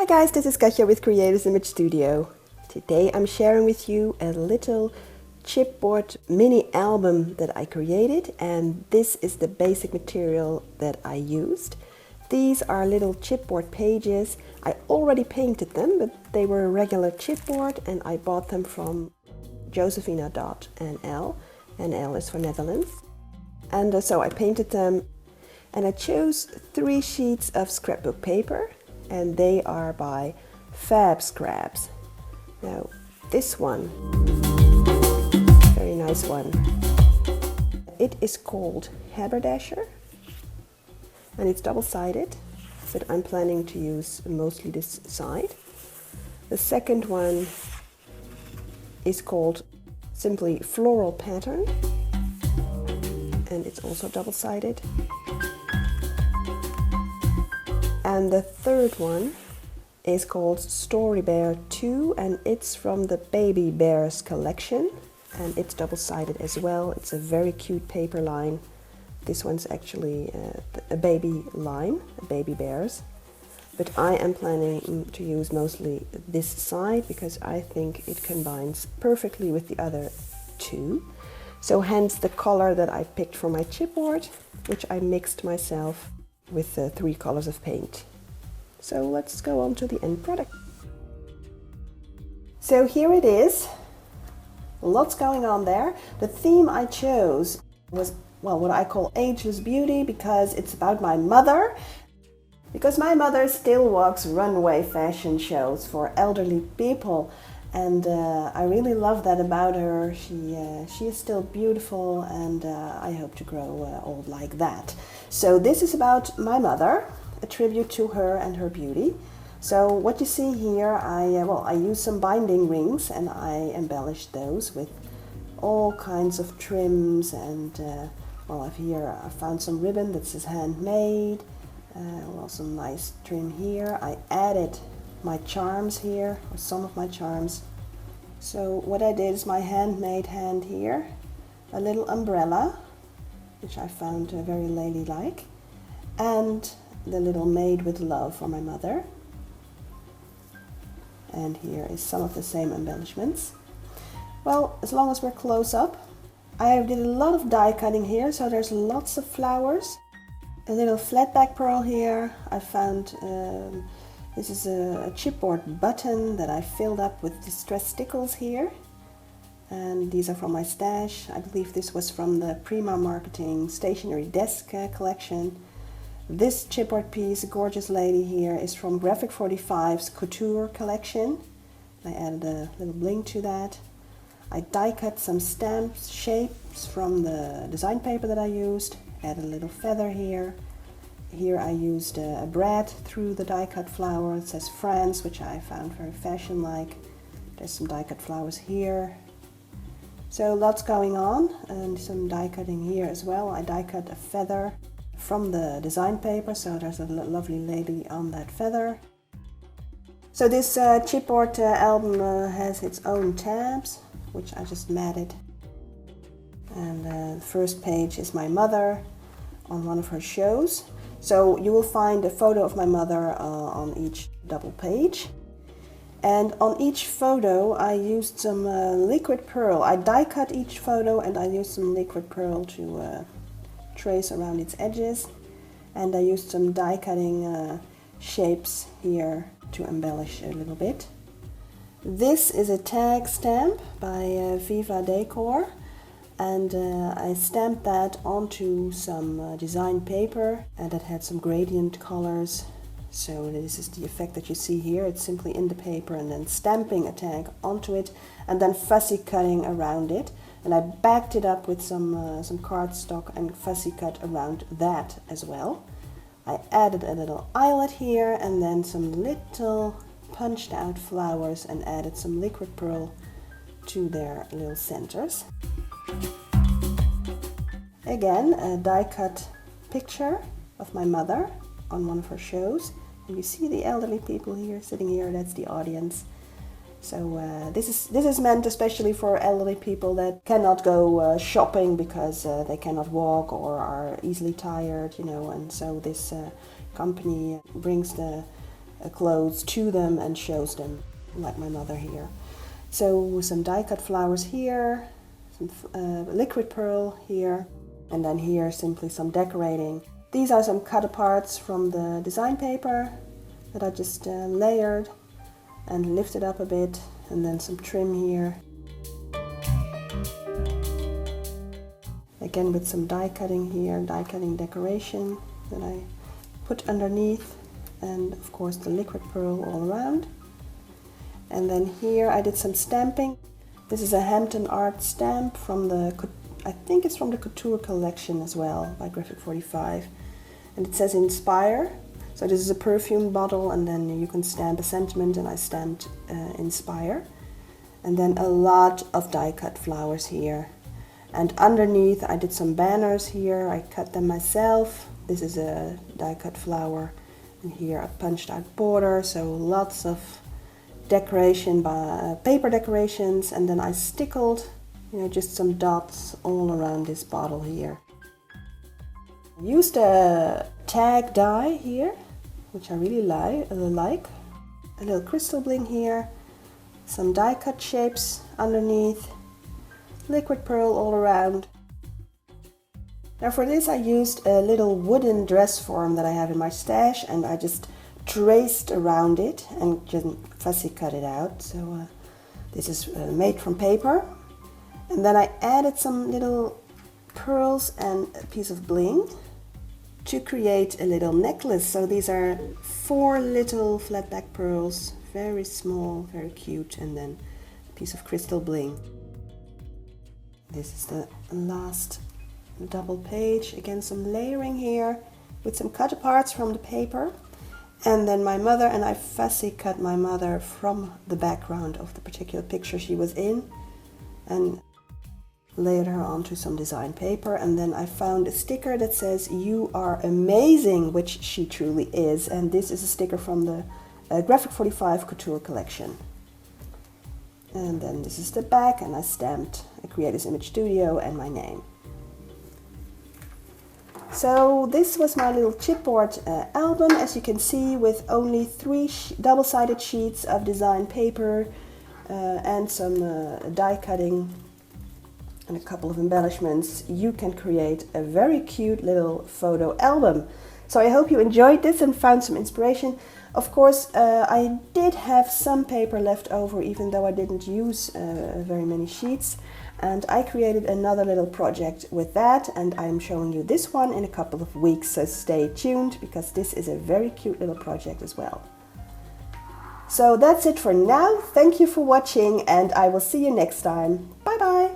guys, this is Katja with Creators Image Studio. Today I'm sharing with you a little chipboard mini album that I created, and this is the basic material that I used. These are little chipboard pages. I already painted them, but they were a regular chipboard and I bought them from Josephina.nl, and L is for Netherlands. And so I painted them, and I chose 3 sheets of scrapbook paper, and they are by Fabscraps. Now this one, very nice one. It is called Haberdasher, and it's double-sided, but I'm planning to use mostly this side. The second one is called simply Floral Pattern, and it's also double-sided. And the third one is called Story Bear 2, and it's from the Baby Bears collection, and it's double-sided as well. It's a very cute paper line. This one's actually a baby line, a baby bears, but I am planning to use mostly this side because I think it combines perfectly with the other 2. So hence the color that I picked for my chipboard, which I mixed myself with 3 colors of paint. So let's go on to the end product. So here it is. Lots going on there. The theme I chose was, well, what I call Ageless Beauty, because it's about my mother. Because my mother still walks runway fashion shows for elderly people, and I really love that about her. She is still beautiful, and I hope to grow old like that. So this is about my mother, a tribute to her and her beauty. So what you see here, I used some binding rings and I embellished those with all kinds of trims, and I found some ribbon that says handmade. Some nice trim here. I added my charms here, or some of my charms. So what I did is my handmade hand here, a little umbrella, which I found very ladylike, and the little Made with Love for my mother. And here is some of the same embellishments. Well, as long as we're close up, I did a lot of die cutting here, so there's lots of flowers. A little flat back pearl here. I found this is a chipboard button that I filled up with distressed stickles here, and these are from my stash. I believe this was from the Prima Marketing Stationery Desk collection. This chipboard piece, gorgeous lady here, is from Graphic 45's Couture collection. I added a little bling to that. I die cut some stamps, shapes from the design paper that I used. Add a little feather here. Here I used a brad through the die cut flower. It says France, which I found very fashion-like. There's some die cut flowers here. So lots going on, and some die cutting here as well. I die cut a feather from the design paper, so there's a lovely lady on that feather. So this chipboard album has its own tabs, which I just matted. And the first page is my mother on one of her shows. So you will find a photo of my mother on each double page. And on each photo I used some liquid pearl. I die cut each photo and I used some liquid pearl to trace around its edges. And I used some die cutting shapes here to embellish a little bit. This is a tag stamp by Viva Decor, and I stamped that onto some design paper, and that had some gradient colors. So this is the effect that you see here. It's simply in the paper and then stamping a tag onto it and then fussy cutting around it. And I backed it up with some cardstock and fussy cut around that as well. I added a little eyelet here and then some little punched out flowers and added some liquid pearl to their little centers. Again, a die cut picture of my mother on one of her shows. And you see the elderly people here, sitting here, that's the audience. So this is meant especially for elderly people that cannot go shopping because they cannot walk or are easily tired, you know, and so this company brings the clothes to them and shows them, like my mother here. So some die cut flowers here, some liquid pearl here, and then here simply some decorating. These are some cut aparts from the design paper that I just layered and lifted up a bit, and then some trim here. Again with some die cutting here, die cutting decoration that I put underneath, and of course the liquid pearl all around. And then here I did some stamping. This is a Hampton Art stamp from the, I think it's from the Couture collection as well, by Graphic 45. And it says Inspire. So this is a perfume bottle, and then you can stamp a sentiment, and I stamped Inspire. And then a lot of die cut flowers here. And underneath I did some banners here, I cut them myself. This is a die cut flower, and here I punched out border, so lots of decoration by paper decorations, and then I stickled, just some dots all around this bottle here. I used a tag die here, which I really like, a little crystal bling here, some die cut shapes underneath, liquid pearl all around. Now for this I used a little wooden dress form that I have in my stash, and I just traced around it and just fussy cut it out. So this is made from paper, and then I added some little pearls and a piece of bling to create a little necklace. So these are 4 little flat back pearls, very small, very cute, and then a piece of crystal bling. This is the last double page. Again, some layering here with some cut aparts from the paper. And then my mother, and I fussy cut my mother from the background of the particular picture she was in, and layered her onto some design paper. And then I found a sticker that says "You are amazing," which she truly is. And this is a sticker from the Graphic 45 Couture collection. And then this is the back, and I stamped a Creators Image Studio and my name. So this was my little chipboard album, as you can see, with only 3 double-sided sheets of design paper and some die cutting and a couple of embellishments. You can create a very cute little photo album. So I hope you enjoyed this and found some inspiration. Of course, I did have some paper left over, even though I didn't use very many sheets. And I created another little project with that, and I'm showing you this one in a couple of weeks, so stay tuned, because this is a very cute little project as well. So that's it for now. Thank you for watching, and I will see you next time. Bye bye!